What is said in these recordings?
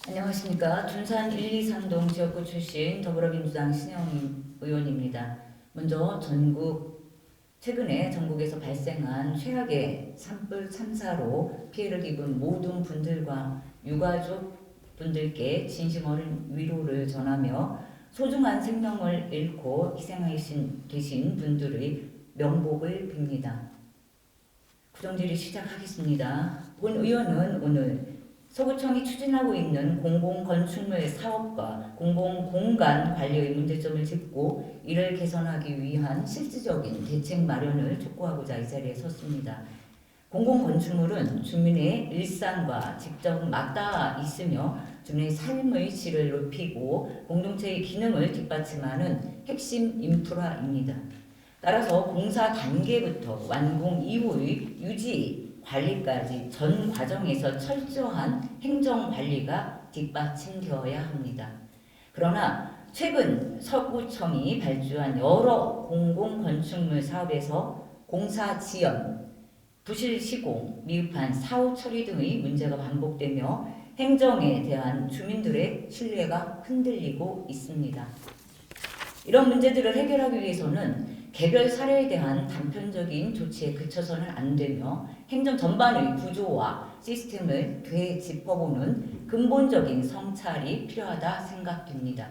안녕하십니까. 둔산 1, 2, 3동 지역구 출신 더불어민주당 신영 의원입니다. 먼저 최근에 전국에서 발생한 최악의 산불 참사로 피해를 입은 모든 분들과 유가족 분들께 진심 어린 위로를 전하며 소중한 생명을 잃고 되신 분들의 명복을 빕니다. 구정질의 시작하겠습니다. 본 의원은 오늘 서구청이 추진하고 있는 공공건축물 사업과 공공공간 관리의 문제점을 짚고 이를 개선하기 위한 실질적인 대책 마련을 촉구하고자 이 자리에 섰습니다. 공공건축물은 주민의 일상과 직접 맞닿아 있으며 주민의 삶의 질을 높이고 공동체의 기능을 뒷받침하는 핵심 인프라입니다. 따라서 공사 단계부터 완공 이후의 유지 관리까지 전 과정에서 철저한 행정 관리가 뒷받침되어야 합니다. 그러나 최근 서구청이 발주한 여러 공공건축물 사업에서 공사 지연, 부실 시공, 미흡한 사후 처리 등의 문제가 반복되며 행정에 대한 주민들의 신뢰가 흔들리고 있습니다. 이런 문제들을 해결하기 위해서는 개별 사례에 대한 단편적인 조치에 그쳐서는 안 되며 행정 전반의 구조와 시스템을 되짚어보는 근본적인 성찰이 필요하다 생각됩니다.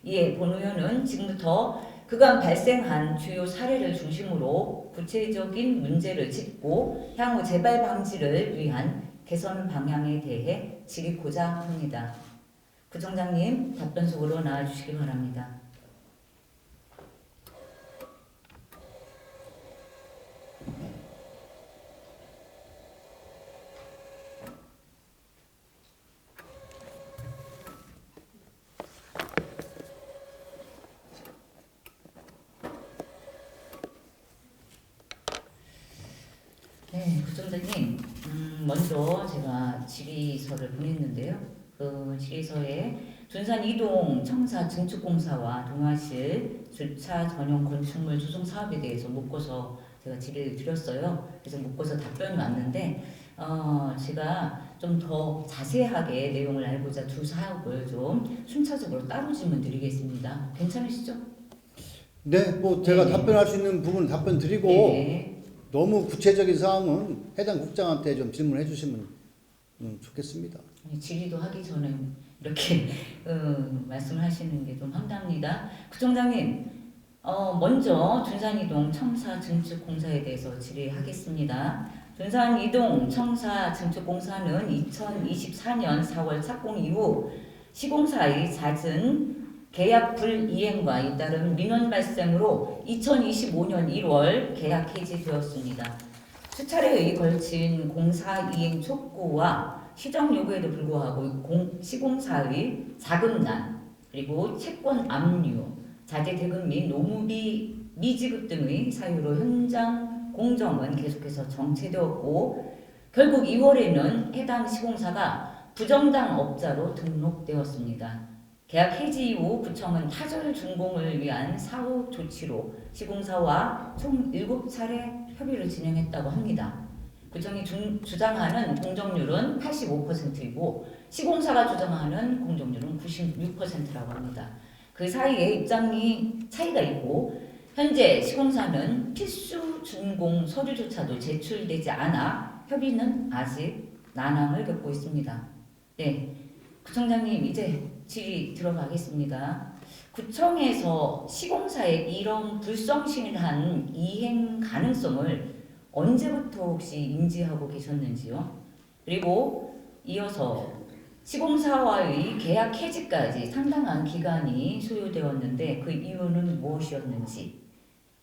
이에 본 의원은 지금부터 그간 발생한 주요 사례를 중심으로 구체적인 문제를 짚고 향후 재발 방지를 위한 개선 방향에 대해 질의고자 합니다. 부총장님 답변석으로 나와주시기 바랍니다. 네, 부총장님, 먼저 제가 질의서를 보냈는데요. 그 질의서에 둔산 이동 청사 증축공사와 동아실 주차 전용 건축물 조성 사업에 대해서 묶어서 제가 질의를 드렸어요. 그래서 묶어서 답변이 왔는데, 제가 좀 더 자세하게 내용을 알고자 두 사업을 좀 순차적으로 따로 질문 드리겠습니다. 괜찮으시죠? 네, 뭐 제가 네네. 답변할 수 있는 부분 답변 드리고 네네. 너무 구체적인 사항은 해당 국장한테 좀 질문해 주시면 좋겠습니다. 질의도 하기 전에 이렇게 말씀을 하시는 게 좀 황당합니다. 구청장님, 먼저 둔산이동 청사 증축공사에 대해서 질의하겠습니다. 둔산이동 청사 증축공사는 2024년 4월 착공 이후 시공사의 잦은 계약 불이행과 잇따른 민원 발생으로 2025년 1월 계약 해지되었습니다. 수차례에 걸친 공사 이행 촉구와 시정 요구에도 불구하고 시공사의 자금난 그리고 채권 압류, 자재 대금 및 노무비 미지급 등의 사유로 현장 공정은 계속해서 정체되었고 결국 2월에는 해당 시공사가 부정당 업자로 등록되었습니다. 계약 해지 이후 구청은 타절 준공을 위한 사후 조치로 시공사와 총 7차례 협의를 진행했다고 합니다. 구청이 주장하는 공정률은 85%이고 시공사가 주장하는 공정률은 96%라고 합니다. 그 사이에 입장이 차이가 있고 현재 시공사는 필수 준공 서류조차도 제출되지 않아 협의는 아직 난항을 겪고 있습니다. 네, 구청장님 이제 질의 들어가겠습니다. 구청에서 시공사의 이런 불성실한 이행 가능성을 언제부터 혹시 인지하고 계셨는지요? 그리고 이어서 시공사와의 계약 해지까지 상당한 기간이 소요되었는데 그 이유는 무엇이었는지,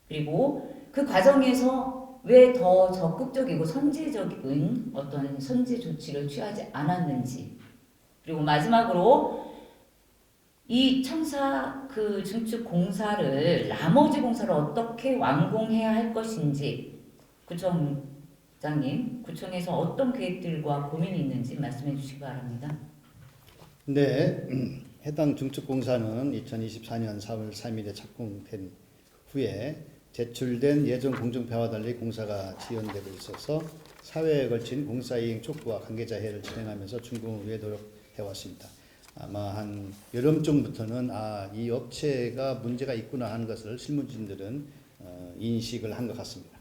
그리고 그 과정에서 왜 더 적극적이고 선제적인 어떤 선제 조치를 취하지 않았는지, 그리고 마지막으로 이 청사 그 증축 공사를 나머지 공사를 어떻게 완공해야 할 것인지 구청장님, 구청에서 어떤 계획들과 고민이 있는지 말씀해 주시기 바랍니다. 네, 해당 중축공사는 2024년 4월 3일에 착공된 후에 제출된 예정 공정표와 달리 공사가 지연되고 있어서 사회에 걸친 공사 이행 촉구와 관계자 회의를 진행하면서 준공을 위해 노력해 해왔습니다. 아마 한 여름쯤부터는 이 업체가 문제가 있구나 하는 것을 실무진들은 인식을 한 것 같습니다.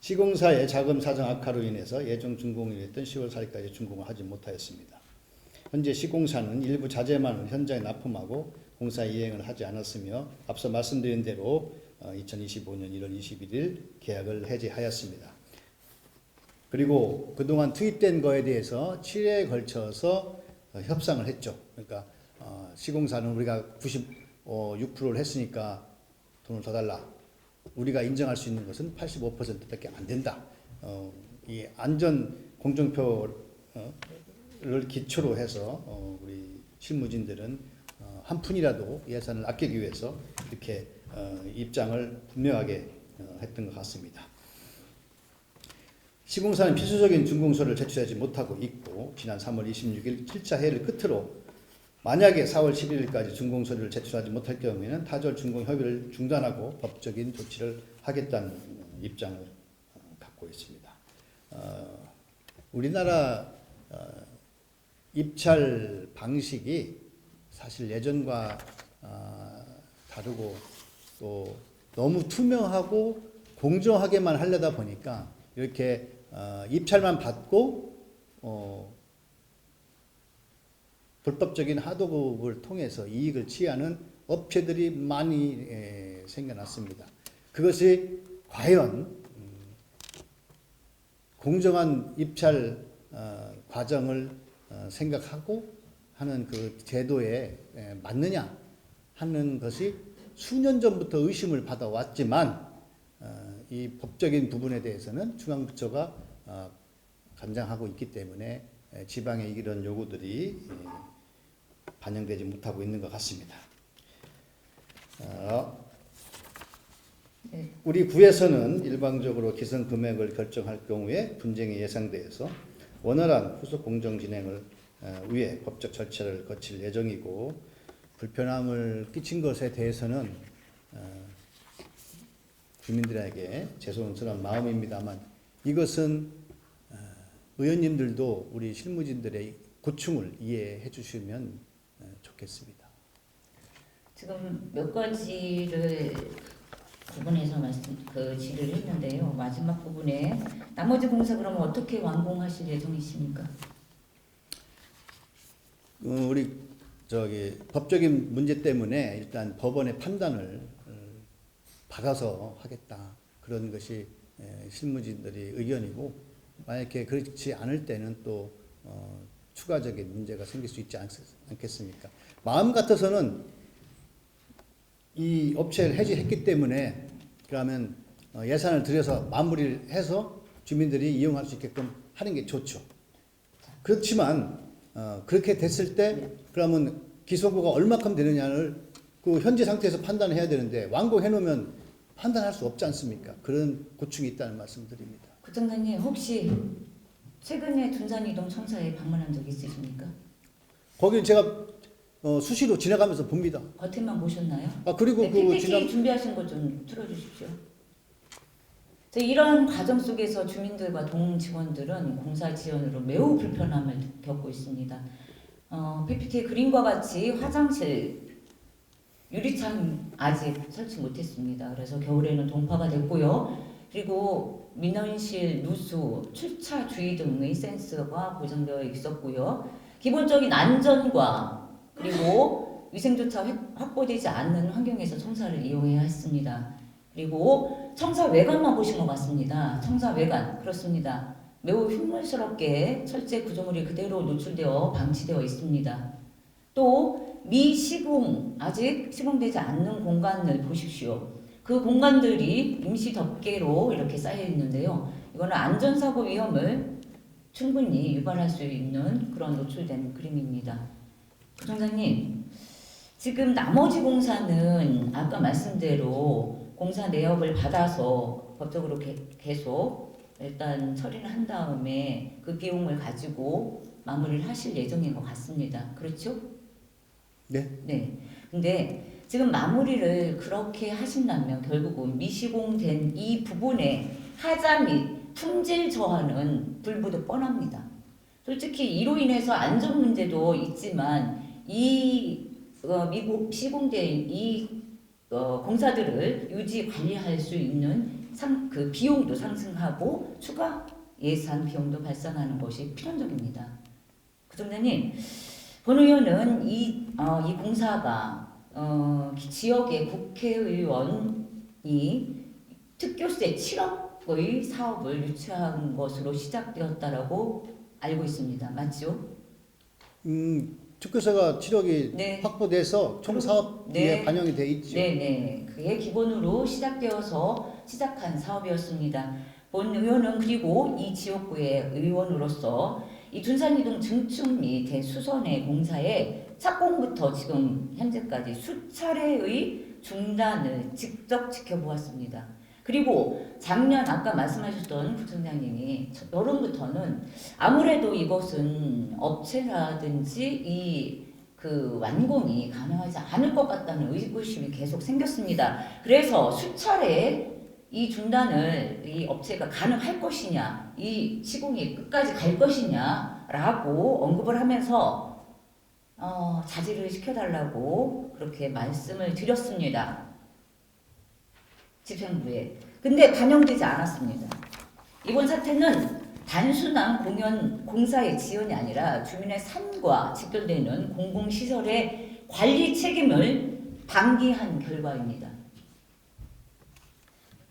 시공사의 자금 사정 악화로 인해서 예정 준공일이었던 10월 4일까지 준공을 하지 못하였습니다. 현재 시공사는 일부 자재만을 현장에 납품하고 공사 이행을 하지 않았으며 앞서 말씀드린 대로 2025년 1월 21일 계약을 해지하였습니다. 그리고 그동안 투입된 거에 대해서 7회에 걸쳐서 협상을 했죠. 그러니까 시공사는 우리가 96%를 했으니까 돈을 더 달라. 우리가 인정할 수 있는 것은 85%밖에 안 된다. 이 안전 공정표를 기초로 해서 우리 실무진들은 한 푼이라도 예산을 아끼기 위해서 이렇게 입장을 분명하게 했던 것 같습니다. 시공사는 필수적인 준공서를 제출하지 못하고 있고 지난 3월 26일 7차 회의를 끝으로 만약에 4월 11일까지 준공서를 제출하지 못할 경우에는 타절 준공 협의를 중단하고 법적인 조치를 하겠다는 입장을 갖고 있습니다. 우리나라 입찰 방식이 사실 예전과 다르고 또 너무 투명하고 공정하게만 하려다 보니까 이렇게 입찰만 받고 불법적인 하도급을 통해서 이익을 취하는 업체들이 많이 생겨났습니다. 그것이 과연 공정한 입찰 과정을 생각하고 하는 그 제도에 맞느냐 하는 것이 수년 전부터 의심을 받아왔지만 이 법적인 부분에 대해서는 중앙부처가 관장하고 있기 때문에 지방의 이런 요구들이 반영되지 못하고 있는 것 같습니다. 우리 구에서는 일방적으로 기성 금액을 결정할 경우에 분쟁이 예상돼서 원활한 후속 공정 진행을 위해 법적 절차를 거칠 예정이고 불편함을 끼친 것에 대해서는 주민들에게 죄송스러운 마음입니다만 이것은 의원님들도 우리 실무진들의 고충을 이해해 주시면 좋겠습니다. 지금 몇 가지를 부분에서 질의를 했는데요. 마지막 부분에 나머지 공사 그러면 어떻게 완공하실 예정이십니까? 우리 법적인 문제 때문에 일단 법원의 판단을 받아서 하겠다. 그런 것이 실무진들의 의견이고 만약에 그렇지 않을 때는 또 추가적인 문제가 생길 수 있지 않겠습니까? 마음 같아서는 이 업체를 해지했기 때문에 그러면 예산을 들여서 마무리를 해서 주민들이 이용할 수 있게끔 하는 게 좋죠. 그렇지만 그렇게 됐을 때 그러면 기소고가 얼마큼 되느냐를 그 현재 상태에서 판단해야 되는데 완공해 놓으면 판단할 수 없지 않습니까? 그런 고충이 있다는 말씀드립니다. 국장관님 혹시 최근에 둔산이동 청사에 방문한 적 있으십니까? 거기 제가 수시로 지나가면서 봅니다. 겉에만 보셨나요? 그리고 네, PPT 준비하신 거 좀 틀어주십시오. 이런 과정 속에서 주민들과 동직원들은 공사 지연으로 매우 불편함을 겪고 있습니다. PPT 그림과 같이 화장실 유리창 아직 설치 못했습니다. 그래서 겨울에는 동파가 됐고요. 그리고 민원실, 누수, 출차 주의 등의 센서가 고정되어 있었고요. 기본적인 안전과 그리고 위생조차 확보되지 않는 환경에서 청사를 이용해야 했습니다. 그리고 청사 외관만 보신 것 같습니다. 청사 외관 그렇습니다. 매우 흉물스럽게 철제 구조물이 그대로 노출되어 방치되어 있습니다. 또 미시공 아직 시공되지 않는 공간을 보십시오. 그 공간들이 임시 덮개로 이렇게 쌓여 있는데요. 이거는 안전사고 위험을 충분히 유발할 수 있는 그런 노출된 그림입니다. 부총장님, 지금 나머지 공사는 아까 말씀대로 공사 내역을 받아서 법적으로 계속 일단 처리를 한 다음에 그 비용을 가지고 마무리를 하실 예정인 것 같습니다. 그렇죠? 네. 네. 근데 지금 마무리를 그렇게 하신다면 결국은 미시공된 이 부분에 하자 및 품질 저하는 불보듯 뻔합니다. 솔직히 이로 인해서 안전 문제도 있지만 이 미국 시공된 이 공사들을 유지 관리할 수 있는 그 비용도 상승하고 추가 예산 비용도 발생하는 것이 필연적입니다. 구청장님, 본 의원은 이 공사가 지역의 국회의원이 특교세 7억의 사업을 유치한 것으로 시작되었다라고 알고 있습니다. 맞죠? 특교세가 7억이 네. 확보돼서 총 사업에 네. 반영이 돼 있죠. 네네. 그게 기본으로 시작되어서 시작한 사업이었습니다. 본 의원은 그리고 이 지역구의 의원으로서 이 둔산이동 증축 및 대수선의 공사에 착공부터 지금 현재까지 수차례의 중단을 직접 지켜보았습니다. 그리고 작년 아까 말씀하셨던 부총장님이 여름부터는 아무래도 이것은 업체라든지 그 완공이 가능하지 않을 것 같다는 의구심이 계속 생겼습니다. 그래서 수차례 이 중단을 이 업체가 가능할 것이냐, 이 시공이 끝까지 갈 것이냐라고 언급을 하면서 자제를 시켜달라고 그렇게 말씀을 드렸습니다. 집행부에. 근데 반영되지 않았습니다. 이번 사태는 단순한 공사의 지연이 아니라 주민의 삶과 직결되는 공공시설의 관리 책임을 방기한 결과입니다.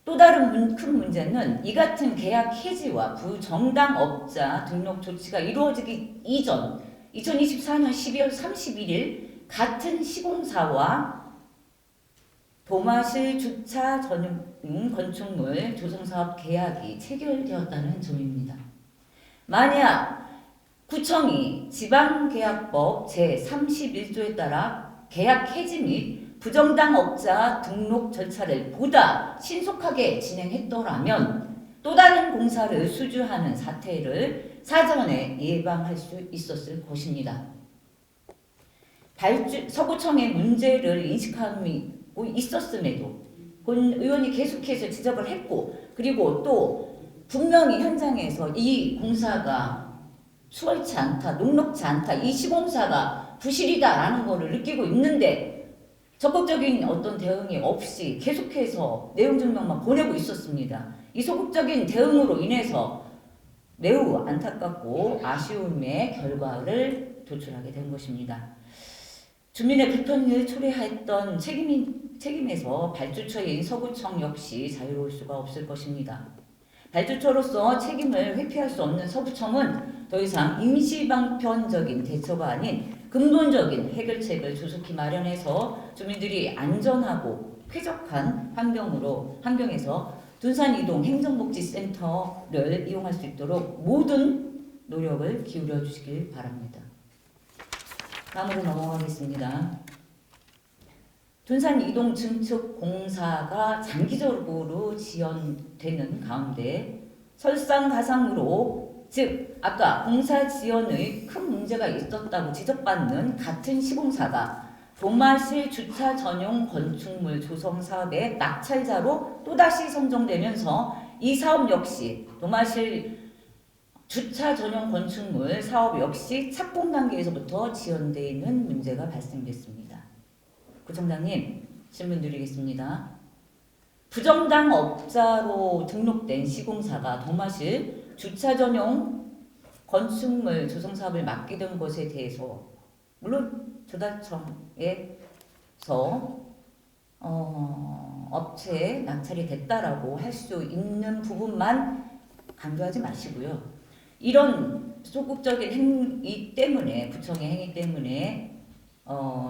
또 다른 큰 문제는 이 같은 계약 해지와 부정당 업자 등록 조치가 이루어지기 이전 2024년 12월 31일 같은 시공사와 도마실 주차 전용 건축물 조성사업 계약이 체결되었다는 점입니다. 만약 구청이 지방계약법 제31조에 따라 계약 해지 및 부정당 업자 등록 절차를 보다 신속하게 진행했더라면 또 다른 공사를 수주하는 사태를 사전에 예방할 수 있었을 것입니다. 서구청의 문제를 인식하고 있었음에도 본 의원이 계속해서 지적을 했고, 그리고 또 분명히 현장에서 이 공사가 수월치 않다, 녹록지 않다, 이 시공사가 부실이다라는 것을 느끼고 있는데 적극적인 어떤 대응이 없이 계속해서 내용 증명만 보내고 있었습니다. 이 소극적인 대응으로 인해서 매우 안타깝고 아쉬움의 결과를 도출하게 된 것입니다. 주민의 불편을 초래했던 책임에서 발주처인 서구청 역시 자유로울 수가 없을 것입니다. 발주처로서 책임을 회피할 수 없는 서구청은 더 이상 임시방편적인 대처가 아닌 근본적인 해결책을 조속히 마련해서 주민들이 안전하고 쾌적한 환경에서 둔산이동 행정복지센터를 이용할 수 있도록 모든 노력을 기울여 주시길 바랍니다. 다음으로 넘어가겠습니다. 둔산이동 증축 공사가 장기적으로 지연되는 가운데 설상가상으로, 즉 아까 공사 지연의 큰 문제가 있었다고 지적받는 같은 시공사가 도마실 주차 전용 건축물 조성 사업의 낙찰자로 또다시 선정되면서 이 사업 역시 도마실 주차 전용 건축물 사업 역시 착공 단계에서부터 지연되어 있는 문제가 발생됐습니다. 구청장님, 질문 드리겠습니다. 부정당 업자로 등록된 시공사가 도마실 주차 전용 건축물 조성 사업을 맡기던 것에 대해서 물론 조달청에서 업체에 낙찰이 됐다라고 할 수 있는 부분만 강조하지 마시고요. 이런 소극적인 행위 때문에, 구청의 행위 때문에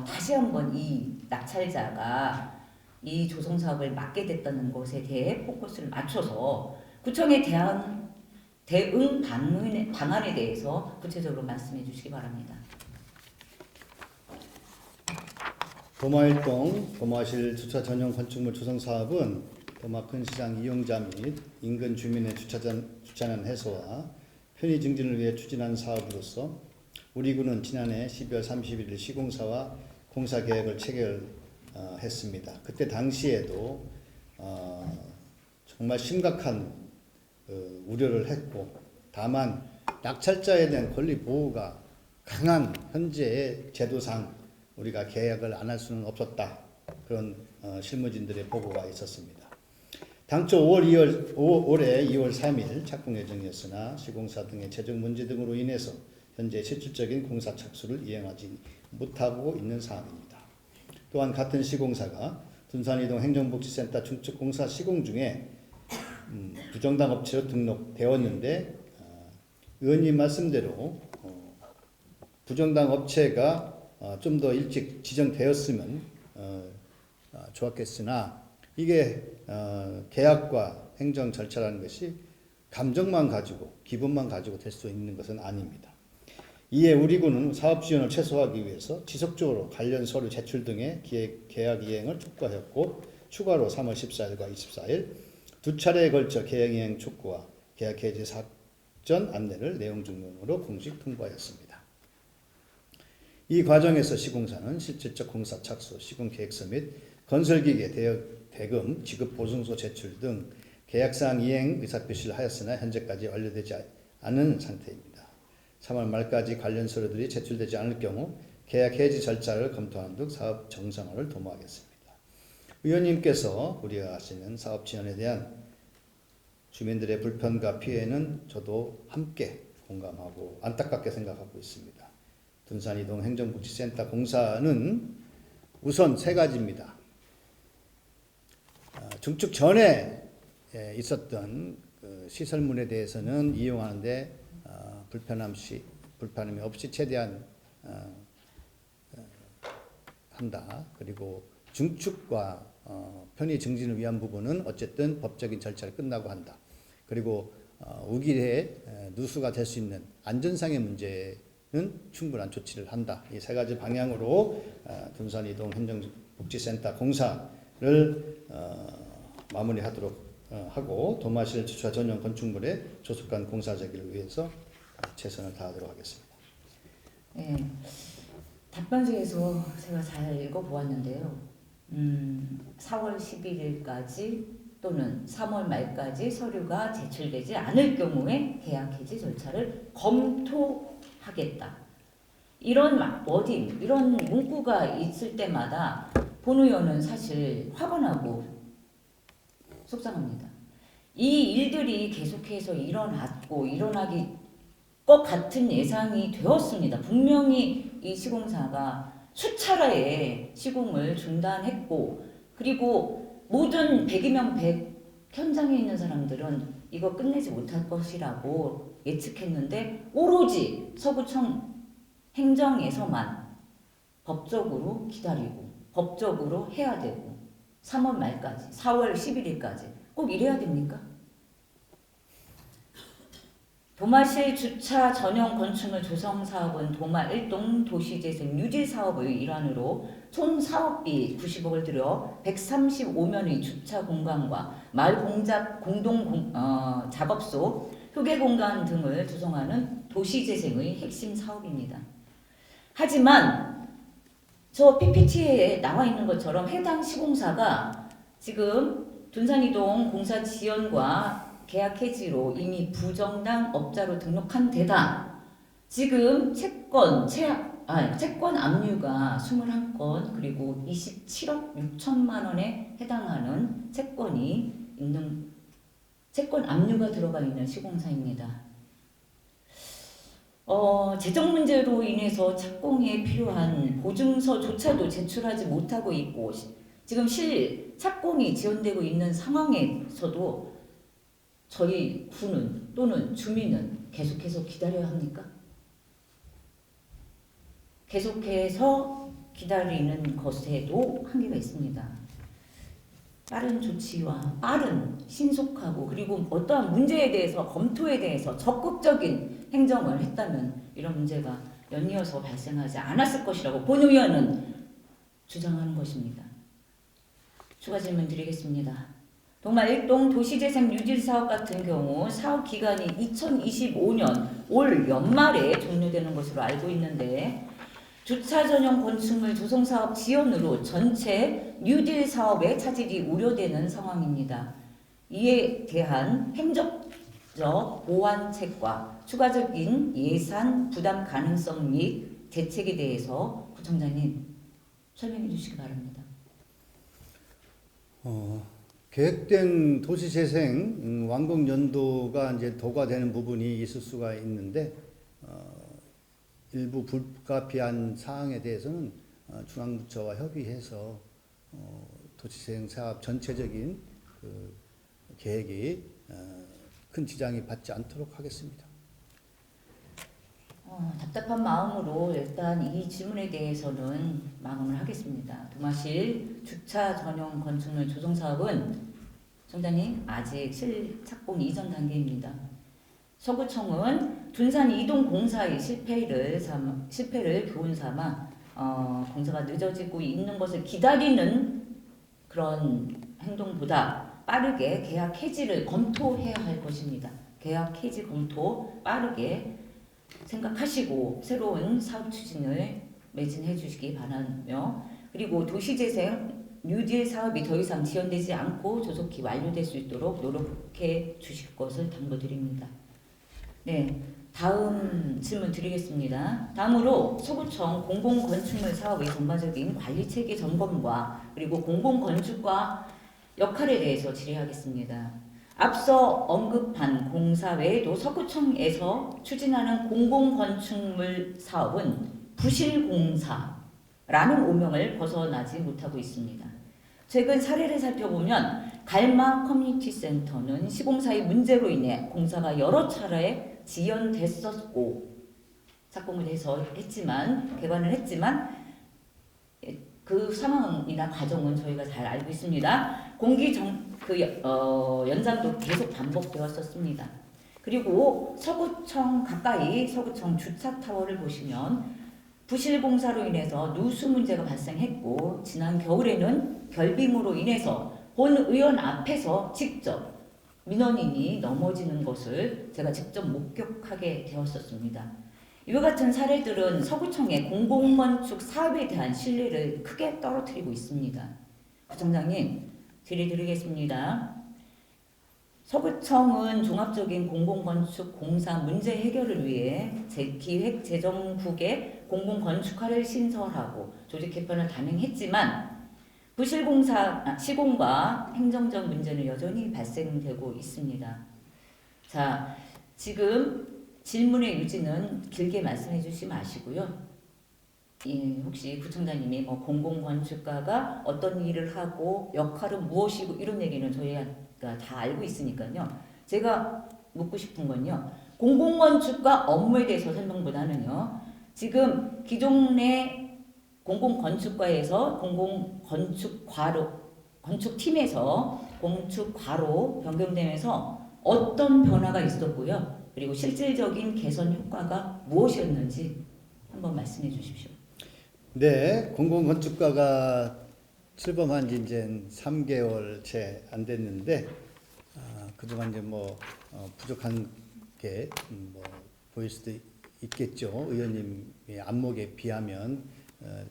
다시 한번 이 낙찰자가 이 조성사업을 맡게 됐다는 것에 대해 포커스를 맞춰서 구청에 대한 대응 방안에 대해서 구체적으로 말씀해 주시기 바랍니다. 도마일동 도마실 주차 전용 건축물 조성 사업은 도마 큰 시장 이용자 및 인근 주민의 주차난 해소와 편의 증진을 위해 추진한 사업으로서 우리 군은 지난해 12월 31일 시공사와 공사 계획을 체결했습니다. 그때 당시에도 정말 심각한 우려를 했고, 다만 낙찰자에 대한 권리 보호가 강한 현재의 제도상 우리가 계약을 안 할 수는 없었다. 그런 실무진들의 보고가 있었습니다. 당초 올해 2월 3일 착공 예정이었으나 시공사 등의 재정 문제 등으로 인해서 현재 실질적인 공사 착수를 이행하지 못하고 있는 상황입니다. 또한 같은 시공사가 둔산이동 행정복지센터 중축공사 시공 중에 부정당 업체로 등록되었는데 의원님 말씀대로 부정당 업체가 좀 더 일찍 지정되었으면 좋았겠으나 이게 계약과 행정 절차라는 것이 감정만 가지고 기분만 가지고 될 수 있는 것은 아닙니다. 이에 우리 군은 사업 지원을 최소화하기 위해서 지속적으로 관련 서류 제출 등의 계약 이행을 촉구하였고 추가로 3월 14일과 24일 두 차례에 걸쳐 계약 이행 촉구와 계약 해지 사전 안내를 내용 증명으로 공식 통보하였습니다. 이 과정에서 시공사는 실질적 공사 착수, 시공 계획서 및 건설기계 대금 지급 보증서 제출 등 계약사항 이행 의사표시를 하였으나 현재까지 완료되지 않은 상태입니다. 3월 말까지 관련 서류들이 제출되지 않을 경우 계약 해지 절차를 검토하는 등 사업 정상화를 도모하겠습니다. 의원님께서 우려하시는 사업 지원에 대한 주민들의 불편과 피해는 저도 함께 공감하고 안타깝게 생각하고 있습니다. 둔산이동 행정복지센터 공사는 우선 세 가지입니다. 중축 전에 있었던 시설물에 대해서는 이용하는데 불편함이 없이 최대한 한다. 그리고 중축과 편의 증진을 위한 부분은 어쨌든 법적인 절차를 끝나고 한다. 그리고 우길에 누수가 될 수 있는 안전상의 문제는 충분한 조치를 한다. 이 세 가지 방향으로 둔산이동 행정복지센터 공사를 마무리하도록 하고 도마실 주차 전용 건축물의 조속한 공사 재개를 위해서 최선을 다하도록 하겠습니다. 네, 답변지에서 제가 잘 읽어보았는데요. 4월 11일까지 또는 3월 말까지 서류가 제출되지 않을 경우에 계약 해지 절차를 검토하겠다. 이런 워딩, 이런 문구가 있을 때마다 본 의원은 사실 화가 나고 속상합니다. 이 일들이 계속해서 일어나기 것 같은 예상이 되었습니다. 분명히 이 시공사가 수차례에 시공을 중단했고 그리고 모든 100이면 100 현장에 있는 사람들은 이거 끝내지 못할 것이라고 예측했는데 오로지 서구청 행정에서만 법적으로 기다리고 법적으로 해야 되고 3월 말까지 4월 11일까지 꼭 이래야 됩니까? 도마실 주차 전용 건축물 조성 사업은 도마 1동 도시재생 유지 사업의 일환으로 총 사업비 90억을 들여 135면의 주차 공간과 마을 공동 작업소, 휴게 공간 등을 조성하는 도시재생의 핵심 사업입니다. 하지만 저 PPT에 나와 있는 것처럼 해당 시공사가 지금 둔산이동 공사 지연과 계약 해지로 이미 부정당 업자로 등록한 데다 지금 채권 압류가 21건 그리고 27억 6천만 원에 해당하는 채권이 있는 채권 압류가 들어가 있는 시공사입니다. 재정 문제로 인해서 착공에 필요한 보증서조차도 제출하지 못하고 있고 지금 착공이 지연되고 있는 상황에서도 저희 군은 또는 주민은 계속해서 기다려야 합니까? 계속해서 기다리는 것에도 한계가 있습니다. 빠른 조치와 빠른 신속하고 그리고 어떠한 문제에 대해서 검토에 대해서 적극적인 행정을 했다면 이런 문제가 연이어서 발생하지 않았을 것이라고 본 의원은 주장하는 것입니다. 추가 질문 드리겠습니다. 도마 1동 도시재생 유지사업 같은 경우 사업 기간이 2025년 올 연말에 종료되는 것으로 알고 있는데 주차 전용 건축물 조성 사업 지연으로 전체 뉴딜 사업의 차질이 우려되는 상황입니다. 이에 대한 행정적 보완책과 추가적인 예산 부담 가능성 및 대책에 대해서 구청장님 설명해 주시기 바랍니다. 계획된 도시재생 완공 연도가 이제 도과되는 부분이 있을 수가 있는데 일부 불가피한 사항에 대해서는 중앙부처와 협의해서 도시재생 사업 전체적인 그 계획이 큰 지장이 받지 않도록 하겠습니다. 답답한 마음으로 일단 이 질문에 대해서는 마감을 하겠습니다. 도마실 주차 전용 건축물 조성 사업은 청장님 아직 실착공 이전 단계입니다. 서구청은 둔산 이동 공사의 실패를 교훈 삼아 공사가 늦어지고 있는 것을 기다리는 그런 행동보다 빠르게 계약 해지를 검토해야 할 것입니다. 계약 해지 검토 빠르게 생각하시고 새로운 사업 추진을 매진해 주시기 바라며, 그리고 도시재생 뉴딜 사업이 더 이상 지연되지 않고 조속히 완료될 수 있도록 노력해 주실 것을 당부드립니다. 네, 다음 질문 드리겠습니다. 다음으로 서구청 공공건축물 사업의 전반적인 관리체계 점검과 그리고 공공건축과 역할에 대해서 질의하겠습니다. 앞서 언급한 공사 외에도 서구청에서 추진하는 공공건축물 사업은 부실공사라는 오명을 벗어나지 못하고 있습니다. 최근 사례를 살펴보면 갈마 커뮤니티 센터는 시공사의 문제로 인해 공사가 여러 차례 지연됐었고 착공을 했지만 개관을 했지만 그 상황이나 과정은 저희가 잘 알고 있습니다. 연장도 계속 반복되었었습니다. 그리고 서구청 가까이 서구청 주차타워를 보시면 부실공사로 인해서 누수 문제가 발생했고 지난 겨울에는 결빙으로 인해서 본 의원 앞에서 직접 민원인이 넘어지는 것을 제가 직접 목격하게 되었었습니다. 이와 같은 사례들은 서구청의 공공건축 사업에 대한 신뢰를 크게 떨어뜨리고 있습니다. 부청장님, 질의드리겠습니다. 서구청은 종합적인 공공건축 공사 문제 해결을 위해 기획재정국에 공공건축화를 신설하고 조직 개편을 단행했지만 시공과 행정적 문제는 여전히 발생되고 있습니다. 자, 지금 질문의 유지는 길게 말씀해 주시지 마시고요. 혹시 구청장님이 공공건축가가 어떤 일을 하고 역할은 무엇이고 이런 얘기는 저희가 다 알고 있으니까요. 제가 묻고 싶은 건요. 공공건축가 업무에 대해서 설명보다는요. 지금 기존의 공공건축과에서 건축팀에서 건축과로 변경되면서 어떤 변화가 있었고요. 그리고 실질적인 개선 효과가 무엇이었는지 한번 말씀해 주십시오. 네, 공공건축가가 출범한 지 이제 3개월 채 안 됐는데 그동안 이제 부족한 게 보일 수도 있겠죠. 의원님의 안목에 비하면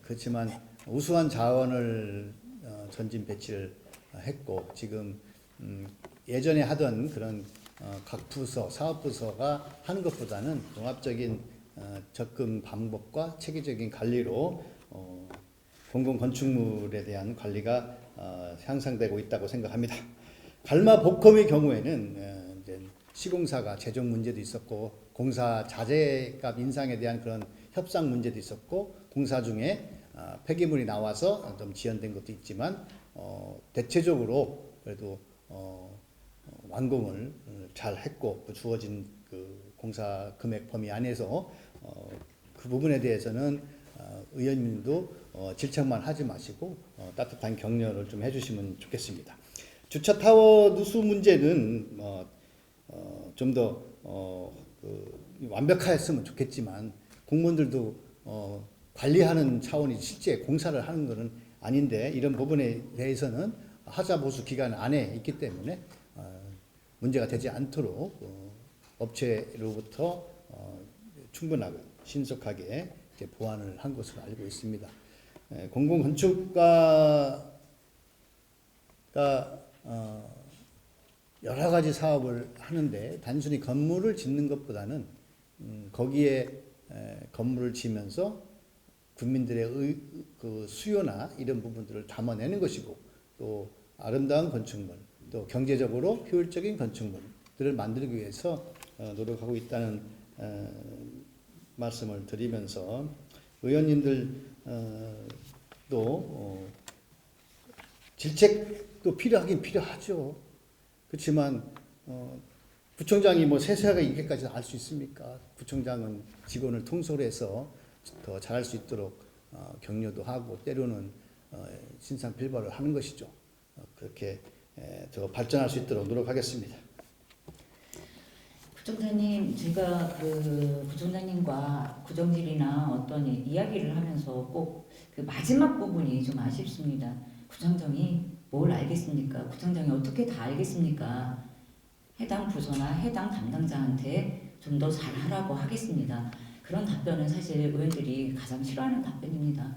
그렇지만 우수한 자원을 전진 배치를 했고 지금 예전에 하던 그런 각 부서, 사업부서가 하는 것보다는 종합적인 접근 방법과 체계적인 관리로 공공건축물에 대한 관리가 향상되고 있다고 생각합니다. 갈마 복컴의 경우에는 이제 시공사가 재정 문제도 있었고 공사 자재값 인상에 대한 그런 협상 문제도 있었고 공사 중에 폐기물이 나와서 좀 지연된 것도 있지만 대체적으로 그래도 완공을 잘 했고 주어진 그 공사 금액 범위 안에서 그 부분에 대해서는 의원님도 질책만 하지 마시고 따뜻한 격려를 좀 해주시면 좋겠습니다. 주차 타워 누수 문제는 좀 더 완벽하였으면 좋겠지만 공무원들도 관리하는 차원이 실제 공사를 하는 것은 아닌데 이런 부분에 대해서는 하자 보수 기간 안에 있기 때문에 문제가 되지 않도록 업체로부터 충분하고 신속하게 보완을 한 것으로 알고 있습니다. 공공건축가가 여러 가지 사업을 하는데 단순히 건물을 짓는 것보다는 거기에 건물을 지으면서 국민들의 그 수요나 이런 부분들을 담아내는 것이고 또 아름다운 건축물 또 경제적으로 효율적인 건축물들을 만들기 위해서 노력하고 있다는 말씀을 드리면서 의원님들도 질책도 필요하긴 필요하죠. 그렇지만 구청장이 뭐 세세하게 이렇게까지 알 수 있습니까? 구청장은 직원을 통솔 해서 더 잘할 수 있도록 격려도 하고 때로는 신상필벌을 하는 것이죠. 그렇게 더 발전할 수 있도록 노력하겠습니다. 구청장님, 제가 그 구청장님과 구정질이나 어떤 이야기를 하면서 꼭 그 마지막 부분이 좀 아쉽습니다. 구청장이 뭘 알겠습니까? 구청장이 어떻게 다 알겠습니까? 해당 부서나 해당 담당자한테 좀 더 잘하라고 하겠습니다. 그런 답변은 사실 의원들이 가장 싫어하는 답변입니다.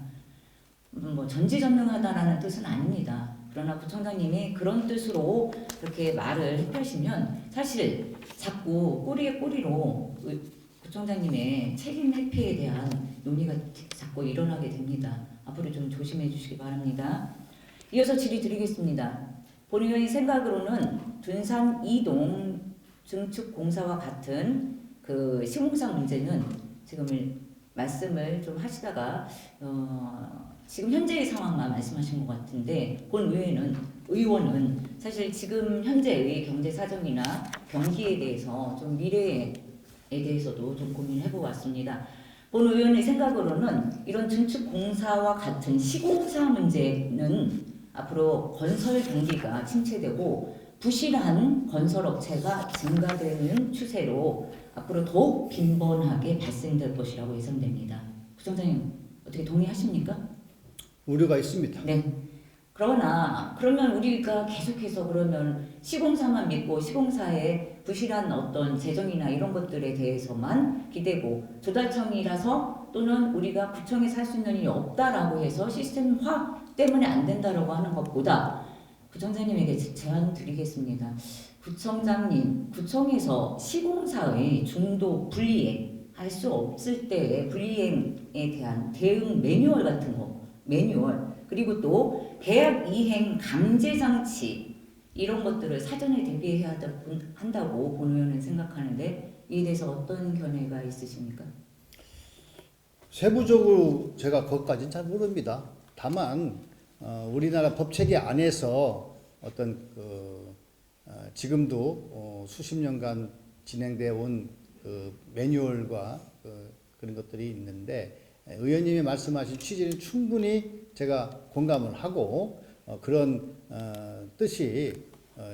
뭐 전지전능하다라는 뜻은 아닙니다. 그러나 구청장님이 그런 뜻으로 그렇게 말을 했다시면 사실 자꾸 꼬리에 꼬리로 구청장님의 책임 회피에 대한 논의가 자꾸 일어나게 됩니다. 앞으로 좀 조심해 주시기 바랍니다. 이어서 질의 드리겠습니다. 본 의원의 생각으로는 둔산 2동 증축공사와 같은 그 시공사 문제는 지금 말씀을 좀 하시다가 지금 현재의 상황만 말씀하신 것 같은데 본 의원은 사실 지금 현재의 경제 사정이나 경기에 대해서 좀 미래에 대해서도 좀 고민을 해보고 왔습니다. 본 의원의 생각으로는 이런 증축공사와 같은 시공사 문제는 앞으로 건설 경기가 침체되고 부실한 건설업체가 증가되는 추세로 앞으로 더욱 빈번하게 발생될 것이라고 예상됩니다. 구청장님 어떻게 동의하십니까? 우려가 있습니다. 네. 그러면 우리가 계속해서 그러면 시공사만 믿고 시공사의 부실한 어떤 재정이나 이런 것들에 대해서만 기대고 조달청이라서 또는 우리가 구청에서 할 수 있는 일이 없다라고 해서 시스템화 때문에 안 된다라고 하는 것보다 구청장님에게 제안 드리겠습니다. 구청장님, 구청에서 시공사의 중도 분리행 할 수 없을 때의 분리행에 대한 대응 매뉴얼 같은 거, 그리고 또 계약 이행 강제 장치 이런 것들을 사전에 대비해야 한다고 본 의원은 생각하는데 이에 대해서 어떤 견해가 있으십니까? 세부적으로 제가 그것까지는 잘 모릅니다. 다만 우리나라 법체계 안에서 어떤 지금도 수십 년간 진행되어 온 매뉴얼과 그런 것들이 있는데 의원님이 말씀하신 취지는 충분히 제가 공감을 하고 그런 뜻이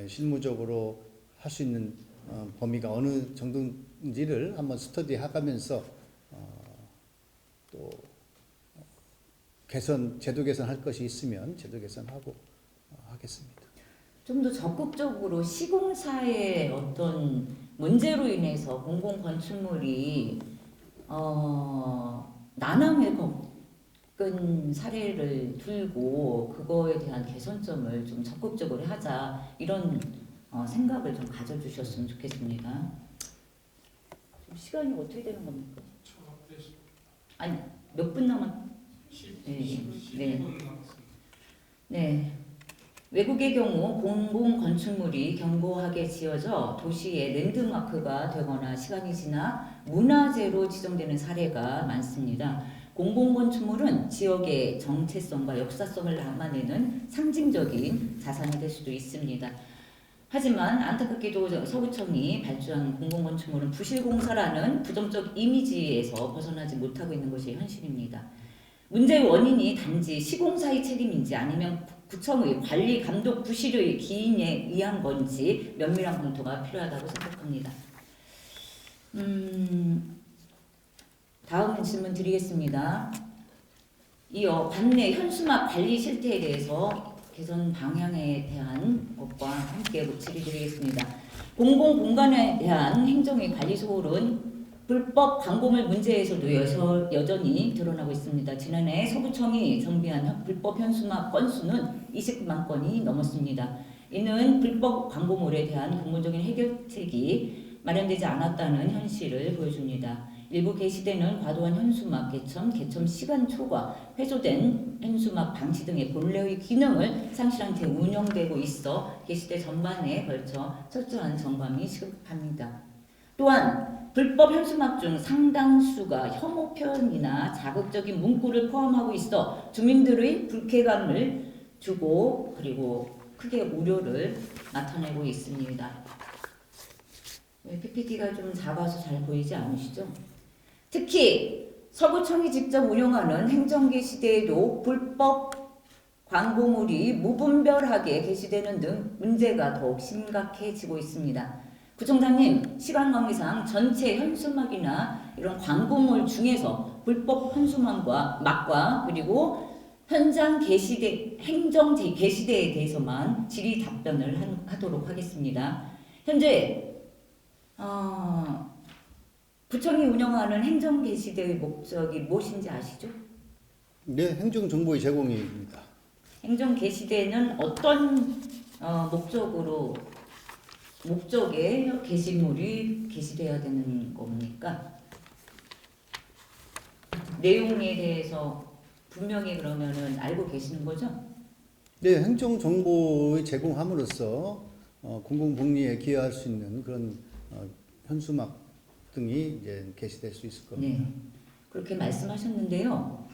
실무적으로 할 수 있는 범위가 어느 정도인지를 한번 스터디해가면서 또 제도 개선할 것이 있으면 제도 개선하고 하겠습니다. 좀 더 적극적으로 시공사의 어떤 문제로 인해서 공공 건축물이 난항을 겪은 사례를 들고 그거에 대한 개선점을 좀 적극적으로 하자 이런 생각을 좀 가져주셨으면 좋겠습니다. 시간이 어떻게 되는 겁니까? 아니 몇 분 네. 네. 외국의 경우 공공 건축물이 견고하게 지어져 도시의 랜드마크가 되거나 시간이 지나 문화재로 지정되는 사례가 많습니다. 공공 건축물은 지역의 정체성과 역사성을 담아내는 상징적인 자산이 될 수도 있습니다. 하지만 안타깝게도 서구청이 발주한 공공건축물은 부실공사라는 부정적 이미지에서 벗어나지 못하고 있는 것이 현실입니다. 문제의 원인이 단지 시공사의 책임인지 아니면 구청의 관리 감독 부실의 기인에 의한 건지 면밀한 검토가 필요하다고 생각합니다. 다음 질문 드리겠습니다. 이어 관내 현수막 관리 실태에 대해서 개선 방향에 대한 것과 함께 질의드리겠습니다. 공공공간에 대한 행정의 관리 소홀은 불법 광고물 문제에서도 여전히 드러나고 있습니다. 지난해 서구청이 정비한 불법 현수막 건수는 29만 건이 넘었습니다. 이는 불법 광고물에 대한 근본적인 해결책이 마련되지 않았다는 현실을 보여줍니다. 일부 게시되는 과도한 현수막 개첨, 개첨 시간 초과, 훼손된 현수막 방치 등의 본래의 기능을 상실한 채 운영되고 있어 게시대 전반에 걸쳐 철저한 점검이 시급합니다. 또한 불법 현수막 중 상당수가 혐오 표현이나 자극적인 문구를 포함하고 있어 주민들의 불쾌감을 주고 그리고 크게 우려를 나타내고 있습니다. PPT가 좀 작아서 잘 보이지 않으시죠? 특히 서구청이 직접 운영하는 행정기 시대에도 불법 광고물이 무분별하게 게시되는 등 문제가 더욱 심각해지고 있습니다. 구청장님, 시간 관계상 전체 현수막이나 이런 광고물 중에서 불법 현수막과 그리고 현장 게시대, 행정 게시대에 대해서만 질의 답변을 하도록 하겠습니다. 현재 구청이 운영하는 행정 게시대의 목적이 무엇인지 아시죠? 네, 행정정보의 제공입니다. 행정 게시대는 어떤 목적의 게시물이 게시되어야 되는 겁니까? 내용에 대해서 분명히 그러면은 알고 계시는 거죠? 네, 행정정보의 제공함으로써 공공복리에 기여할 수 있는 그런 현수막 등이 이제 게시될 수 있을 겁니다. 네, 그렇게 말씀하셨는데요.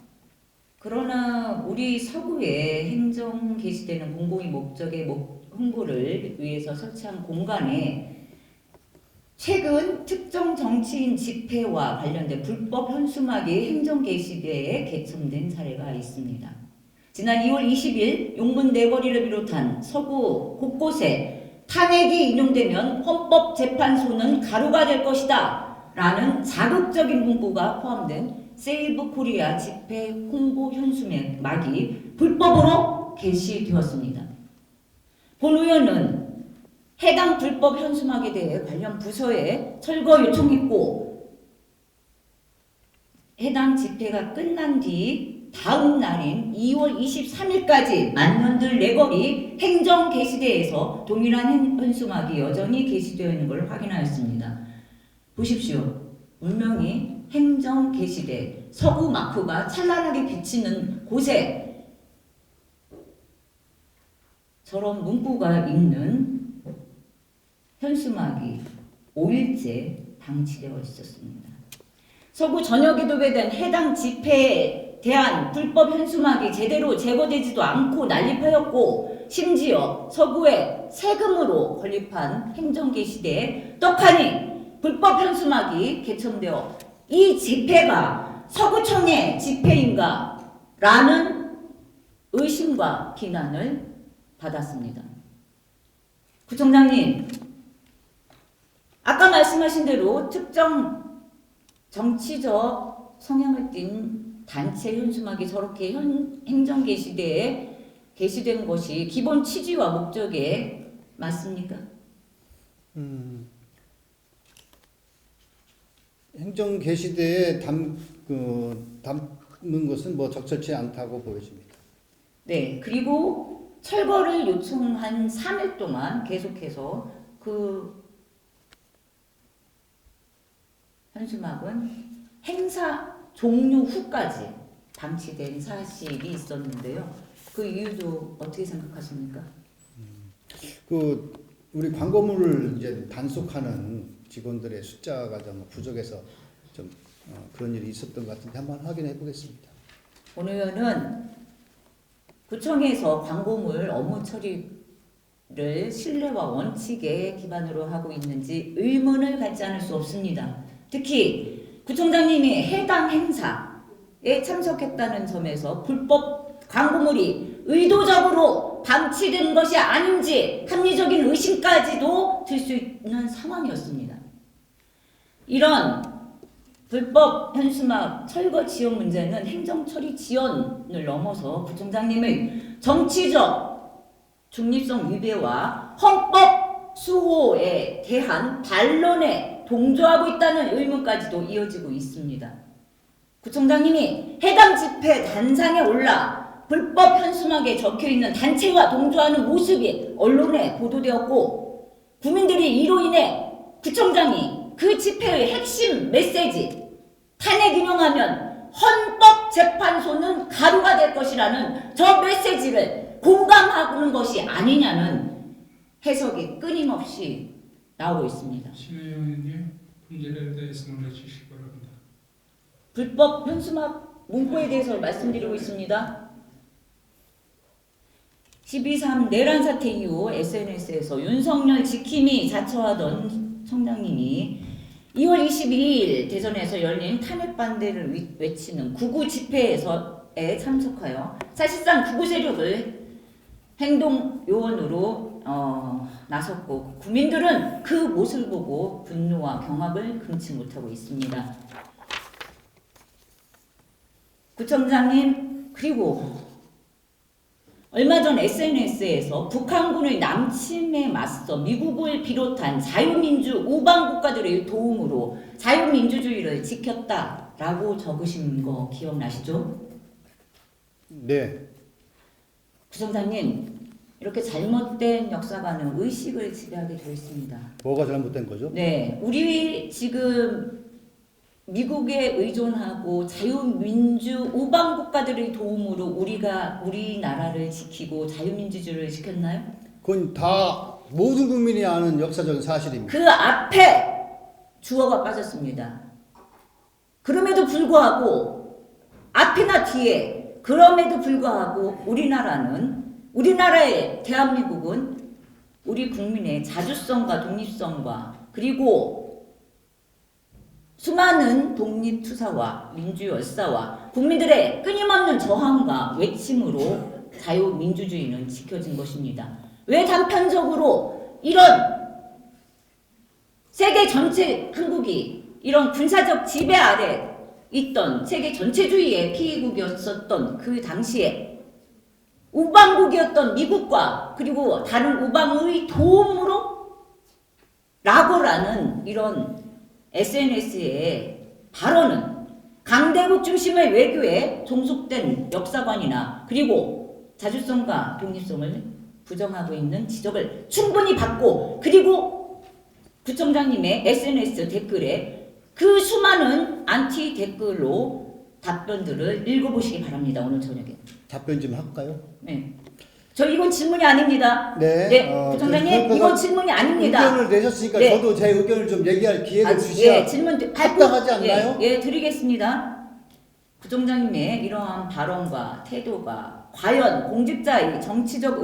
그러나 우리 서구의 행정 게시되는 공공의 목적의 홍보를 위해서 설치한 공간에 최근 특정 정치인 집회와 관련된 불법 현수막이 행정 게시대에 개첨된 사례가 있습니다. 지난 2월 20일 용문 내거리를 비롯한 서구 곳곳에 탄핵이 인용되면 헌법재판소는 가루가 될 것이다 라는 자극적인 문구가 포함된 세이브 코리아 집회 홍보 현수막이 불법으로 게시되었습니다. 본 의원은 해당 불법 현수막에 대해 관련 부서에 철거 요청했고 해당 집회가 끝난 뒤 다음 날인 2월 23일까지 만년들 내거리 행정 게시대에서 동일한 현수막이 여전히 게시되어 있는 걸 확인하였습니다. 보십시오. 분명히 행정 게시대 서구 마크가 찬란하게 비치는 곳에 저런 문구가 있는 현수막이 5일째 방치되어 있었습니다. 서구 전역기도에 해당 집회에 대한 불법 현수막이 제대로 제거되지도 않고 난립하였고 심지어 서구에 세금으로 건립한 행정게시대에 떡하니 불법 현수막이 개첨되어 이 집회가 서구청의 집회인가? 라는 의심과 비난을 받았습니다. 구청장님, 아까 말씀하신 대로 특정 정치적 성향을 띤 단체 현수막이 저렇게 행정 게시대에 게시된 것이 기본 취지와 목적에 맞습니까? 행정 게시대에 담는 것은 뭐 적절치 않다고 보여집니다. 네, 그리고 철거를 요청한 3일 동안 계속해서 그 현수막은 행사 종료 후까지 방치된 사실이 있었는데요. 그 이유도 어떻게 생각하십니까? 우리 광고물을 이제 단속하는 직원들의 숫자가 좀 부족해서 좀 그런 일이 있었던 것 같은데 한번 확인해 보겠습니다. 본 의원은 구청에서 광고물 업무 처리를 신뢰와 원칙에 기반으로 하고 있는지 의문을 갖지 않을 수 없습니다. 특히 구청장님이 해당 행사에 참석했다는 점에서 불법 광고물이 의도적으로 방치된 것이 아닌지 합리적인 의심까지도 들 수 있는 상황이었습니다. 이런 불법 현수막 철거 지원 문제는 행정처리 지원을 넘어서 구청장님의 정치적 중립성 위배와 헌법 수호에 대한 반론에 동조하고 있다는 의문까지도 이어지고 있습니다. 구청장님이 해당 집회 단상에 올라 불법 현수막에 적혀있는 단체와 동조하는 모습이 언론에 보도되었고 국민들이 이로 인해 구청장이 그 집회의 핵심 메시지 탄핵 인용하면 헌법재판소는 가루가 될 것이라는 저 메시지를 공감하는 것이 아니냐는 해석이 끊임없이 나오고 있습니다. 심혜 의원님, 문제에 대해서 논해주시기 바랍니다. 불법 현수막 문구에 대해서 말씀드리고 있습니다. 12.3 내란 사태 이후 SNS에서 윤석열 지킴이 자처하던 청장님이 2월 22일 대전에서 열린 탄핵 반대를 외치는 구구 집회에 참석하여 사실상 구구 세력을 행동 요원으로 나섰고 국민들은 그 모습을 보고 분노와 경악을 금치 못하고 있습니다. 구청장님, 그리고 얼마 전 SNS에서 북한군의 남침에 맞서 미국을 비롯한 자유민주 우방 국가들의 도움으로 자유민주주의를 지켰다라고 적으신 거 기억나시죠? 네. 구청장님, 이렇게 잘못된 역사관은 의식을 지배하게 되어 있습니다. 뭐가 잘못된 거죠? 네, 우리 지금 미국에 의존하고 자유민주 우방 국가들의 도움으로 우리나라를 지키고 자유민주주의를 지켰나요? 그건 다 모든 국민이 아는 역사적인 사실입니다. 그 앞에 주어가 빠졌습니다. 그럼에도 불구하고 앞이나 뒤에 그럼에도 불구하고 우리나라의 대한민국은 우리 국민의 자주성과 독립성과 그리고 수많은 독립투사와 민주열사와 국민들의 끊임없는 저항과 외침으로 자유민주주의는 지켜진 것입니다. 왜 단편적으로 이런 세계 전체 한국이 이런 군사적 지배 아래 있던 세계 전체주의의 피해국이었었던 그 당시에 우방국이었던 미국과 그리고 다른 우방의 도움으로 라고라는 이런 SNS의 발언은 강대국 중심의 외교에 종속된 역사관이나 그리고 자주성과 독립성을 부정하고 있는 지적을 충분히 받고 그리고 구청장님의 SNS 댓글에 그 수많은 안티 댓글로 답변들을 읽어보시기 바랍니다. 오늘 저녁에. 답변 좀 할까요? 네. 이건 질문이 아닙니다. 네. 구청장님, 이건 질문이 아닙니다. 의견을 내셨으니까 네. 저도 제 의견을 좀 얘기할 기회를 주셔야 예, 질문 합당하지 않나요? 예, 드리겠습니다. 구청장님의 이러한 발언과 태도가 과연 공직자의 정치적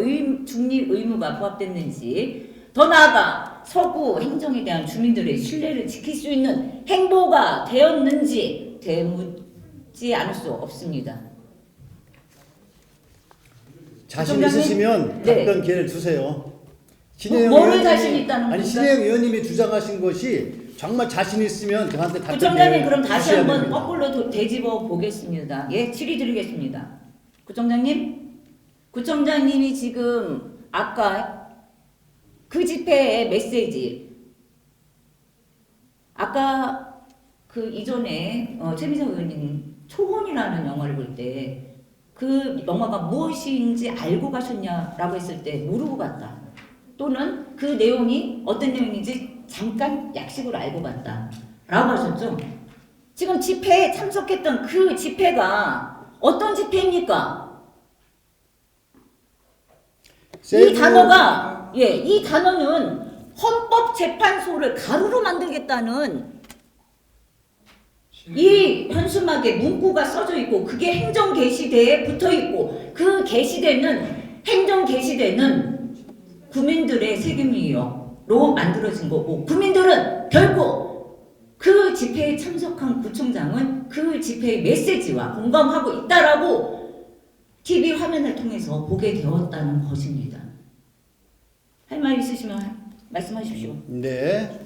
중립 의무가 부합됐는지 더 나아가 서구 행정에 대한 주민들의 신뢰를 지킬 수 있는 행보가 되었는지 되묻지 않을 수 없습니다. 자신 구청장님? 있으시면 네. 답변 기회를 주세요. 뭐를 자신 있다는 아니 겁니까? 신혜영 의원님이 주장하신 것이 정말 자신 있으면 저한테 답변 구청장님 기회를 그럼 다시 주셔야 한번 됩니다. 거꾸로 되짚어 보겠습니다. 예, 질의드리겠습니다. 구청장님이 지금 아까 그 집회의 메시지 아까 그 이전에 최민석 의원님 초혼이라는 영화를 볼 때 그 영화가 무엇인지 알고 가셨냐라고 했을 때 모르고 갔다. 또는 그 내용이 어떤 내용인지 잠깐 약식으로 알고 갔다. 라고 하셨죠? 지금 집회에 참석했던 그 집회가 어떤 집회입니까? 이 단어가, 이 단어는 헌법재판소를 가루로 만들겠다는 이 현수막에 문구가 써져 있고 그게 행정게시대에 붙어 있고 그 게시대는 행정게시대는 국민들의 책임이요로 만들어진 거고 국민들은 결국 그 집회에 참석한 구청장은 그 집회의 메시지와 공감하고 있다라고 TV 화면을 통해서 보게 되었다는 것입니다. 할 말 있으시면 말씀하십시오. 네.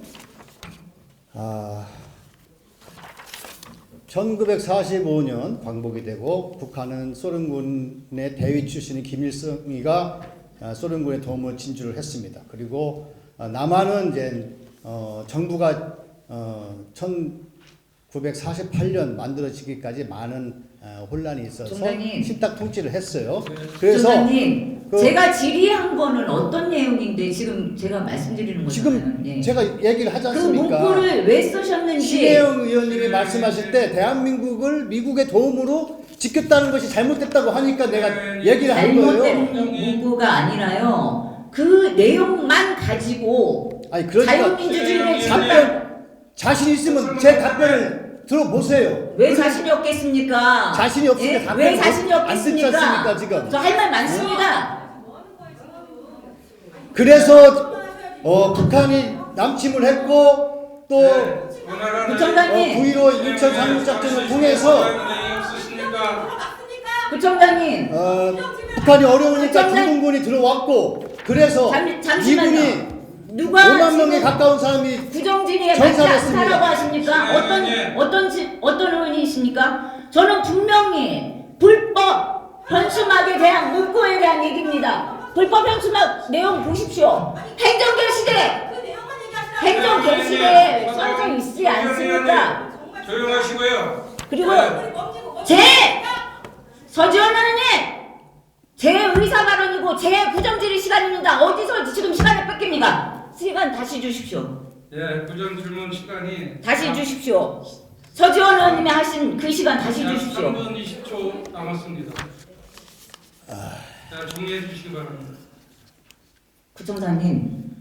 1945년 광복이 되고 북한은 소련군의 대위 출신인 김일성이가 소련군의 도움으로 진주를 했습니다. 그리고 남한은 이제 정부가 1948년 만들어지기까지 많은 혼란이 있어서 총장님. 신탁 통치를 했어요. 그래서 총장님, 그- 제가 질의한 거는 어떤 내용인데 지금 제가 말씀드리는 거잖아요. 지금 예. 제가 얘기를 하지 그 않습니까? 문구를 왜 쓰셨는지 신혜영 의원님이 말씀하실 때 대한민국을 미국의 도움으로 지켰다는 것이 잘못됐다고 하니까 내가 얘기를 한 거예요. 잘못된 문구가 아니라요. 그 내용만 가지고 아니 그러니까 자유민주주의를 답변 자신 있으면 제 답변을 들어보세요. 왜 자신이 없겠습니까? 자신이 없으니까 예? 답변을 왜 자신이 안 듣지 않습니까, 없겠습니까? 지금? 저 할 말 많습니다. 그래서 북한이 남침을 했고 또 부총장님. 9.15 인천 상륙작전을 통해서 부총장님, 북한이 어려우니까 부총장- 중공군이 들어왔고 그래서 잠시만요. 미군이 누가 5만 명에 지금 가까운 사람이 부정진리에 맞지 전사했습니다. 않다라고 하십니까? 어떤 의원이십니까? 저는 분명히 불법 현수막에 대한 문구에 대한 얘기입니다. 불법 현수막 내용 보십시오. 행정개시대에 써져 있지 않습니까? 조용하시고요. 그리고 네. 서지원 의원님, 제 의사 발언이고 제 부정질의 시간입니다. 어디서 지금 시간을 뺏깁니까? 시간 다시 주십시오. 예, 부정 질문 시간이 다시 주십시오. 서지원 의원님이 하신 그 시간 다시 약 주십시오. 3분 20초 남았습니다. 자, 정리해 주시기 바랍니다. 부총장님,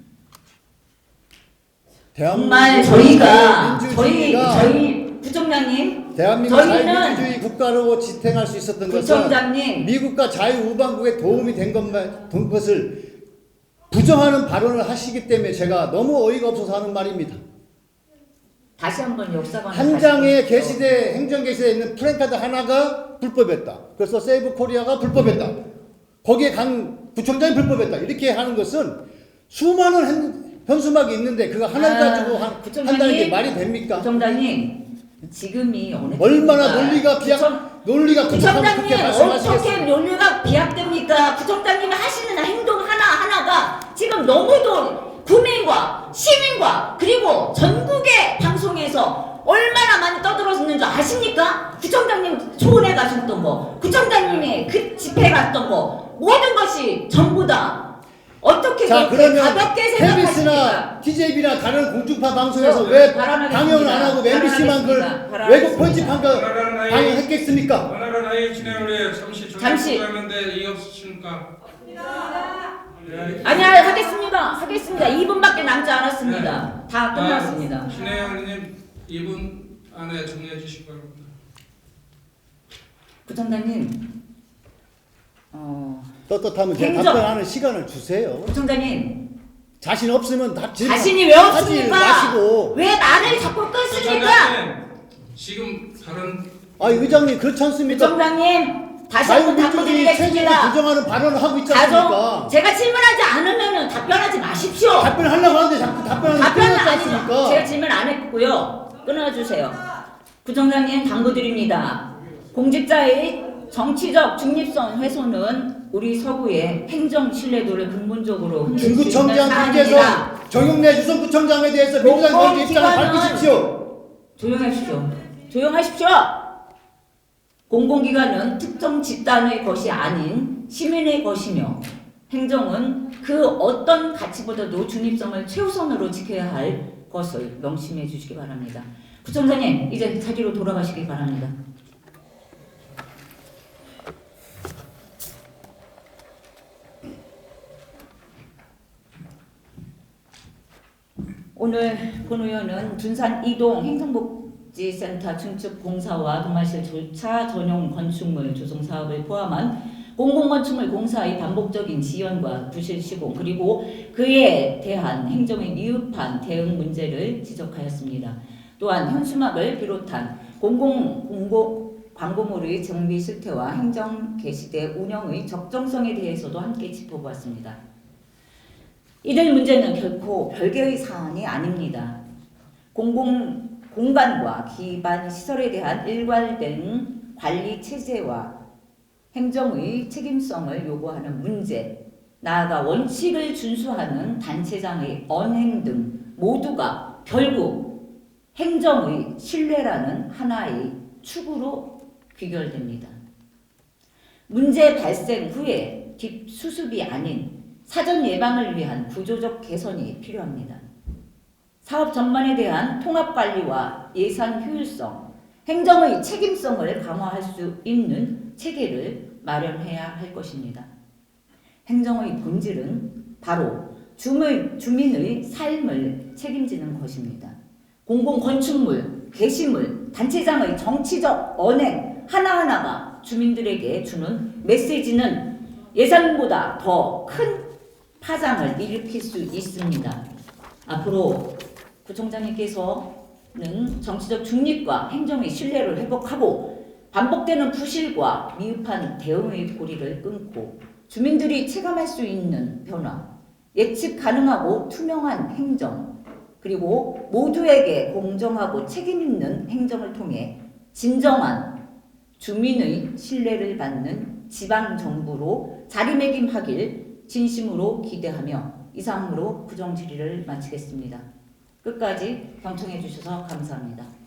대한민국 정말 저희가 민주주의가 저희 부총장님, 대한민국 저희는 자유민주주의 국가로 지탱할 수 있었던 것은 부총장님, 미국과 자유우방국에 도움이 된 것을 부정하는 발언을 하시기 때문에 제가 너무 어이가 없어서 하는 말입니다. 다시 한번 역사관을 한 다시 장의 보십시오. 게시대 행정게시대에 있는 플랜카드 하나가 불법했다. 그래서 세이브 코리아가 불법했다. 거기에 간 부총장이 불법했다. 이렇게 하는 것은 수많은 현수막이 있는데 그거 하나를 가지고 한다는 게 말이 됩니까? 부총장님, 지금이 어느 얼마나 때입니까? 논리가 부족하면 그렇게 부총장님, 말씀하시겠어요? 어떻게 논리가 비약됩니까? 부총장님이 하시는 행동 하나하나가 지금 너무도 국민과 시민과 그리고 전국의 방송에서 얼마나 많이 떠들어지는 줄 아십니까? 부총장님 초원에 가셨던 거, 부총장님이 그 집회 갔던 거, 모든 것이 전부 다 어떻게 자, 그렇게 그러면 가볍게 생각하십니까? KBS나 TJB나 다른 공중파 방송에서 저 왜 발언하겠습니다. 방영을 안 하고 MBC만 그걸 발언하겠습니다. 외국 편집한 거 방영했겠습니까? 원활한 회의 진행을 위해 잠시. 정리하는데 이의 없으십니까? 네. 아니야, 하겠습니다. 2분밖에 남지 않았습니다. 다 끝났습니다. 신혜영 의원님 2분 안에 정리해 주시기 바랍니다. 부총장님, 떳떳하면 제가 행정- 답변하는 시간을 주세요. 부총장님, 자신 없으면 자신이 왜 하지 없습니까? 마시고. 왜 말을 자꾸 끊습니까? 부총장님, 지금 발언 의장님 그렇지 않습니까? 부총장님, 다시 한번 자유민주주의 체제를 답변드리겠습니다. 부정하는 발언을 하고 있지 않습니까? 제가 질문하지 않으면 답변하지 마십시오. 답변하려고 하는데 자꾸 답변하는 게 답변은 끊었지 아니죠. 않습니까? 제가 질문 안 했고요. 끊어주세요. 부총장님 당부드립니다. 공직자의 정치적 중립성 훼손은 우리 서구의 행정 신뢰도를 근본적으로 흔들 수 있는 중구청장님께서 사안입니다. 정용래 유성구청장에 대해서 민주당 먼저 입장을 공공기관은- 밝히십시오. 조용하십시오. 공공기관은 특정 집단의 것이 아닌 시민의 것이며 행정은 그 어떤 가치보다도 중립성을 최우선으로 지켜야 할 것을 명심해 주시기 바랍니다. 부총장님, 이제 자리로 돌아가시기 바랍니다. 오늘 본 의원은 둔산 이동 행정복지센터 증축 공사와 동아실 주차 전용 건축물 조성 사업을 포함한 공공건축물 공사의 반복적인 지연과 부실 시공 그리고 그에 대한 행정의 미흡한 대응 문제를 지적하였습니다. 또한 현수막을 비롯한 광고물의 정비 실태와 행정 게시대 운영의 적정성에 대해서도 함께 짚어보았습니다. 이들 문제는 결코 별개의 사안이 아닙니다. 공간과 기반 시설에 대한 일관된 관리 체제와 행정의 책임성을 요구하는 문제, 나아가 원칙을 준수하는 단체장의 언행 등 모두가 결국 행정의 신뢰라는 하나의 축으로 귀결됩니다. 문제 발생 후에 뒷수습이 아닌 사전 예방을 위한 구조적 개선이 필요합니다. 사업 전반에 대한 통합 관리와 예산 효율성, 행정의 책임성을 강화할 수 있는 체계를 마련해야 할 것입니다. 행정의 본질은 바로 주민의 삶을 책임지는 것입니다. 공공건축물, 게시물, 단체장의 정치적 언행 하나하나가 주민들에게 주는 메시지는 예상보다 더 큰 파장을 일으킬 수 있습니다. 앞으로 구청장님께서는 정치적 중립과 행정의 신뢰를 회복하고 반복되는 부실과 미흡한 대응의 고리를 끊고 주민들이 체감할 수 있는 변화, 예측 가능하고 투명한 행정, 그리고 모두에게 공정하고 책임 있는 행정을 통해 진정한 주민의 신뢰를 받는 지방정부로 자리매김하길 진심으로 기대하며 이상으로 구정질의를 마치겠습니다. 끝까지 경청해 주셔서 감사합니다.